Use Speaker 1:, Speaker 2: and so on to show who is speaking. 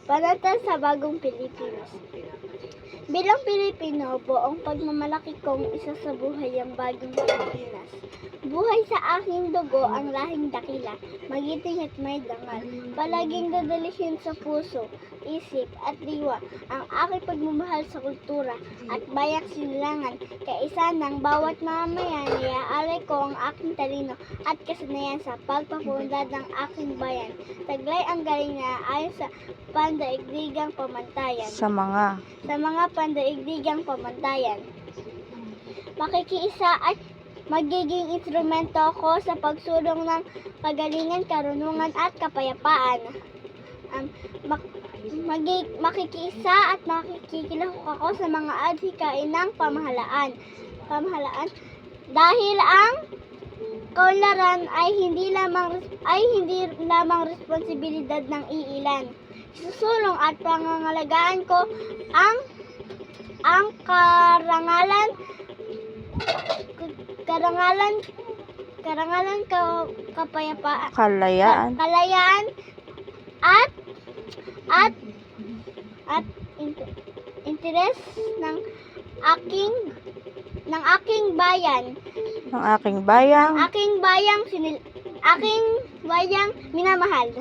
Speaker 1: Panata sa Bagong Pilipinas. Bilang Pilipino, buong pagmamalaki kong isa sa buhay ang Bagong Pilipinas. Buhay sa aking dugo ang lahing dakila, magiting at may dangal. Palaging dadalhin sa puso, isip at diwa ang aking pagmamahal sa kultura at bayak silangan. Kaisa ng bawat mamayan, iaalay ko ang aking talino at kasanayan sa pagpapaunlad ng aking bayan. Taglay ang galing na ayon sa pandaigdigang pamantayan.
Speaker 2: Sa mga
Speaker 1: Pandaigdigang pamantayan. Makikiisa at magiging instrumento ako sa pagsulong ng kagalingan, karunungan at kapayapaan. Makikiisa at makikilahok ako sa mga adhikain ng pamahalaan. Dahil ang kaunlaran ay hindi lamang responsibilidad ng iilan. Susulong at pangangalagaan ko ang karangalan, kapayapaan, kalayaan at interes ng aking bayang minamahal.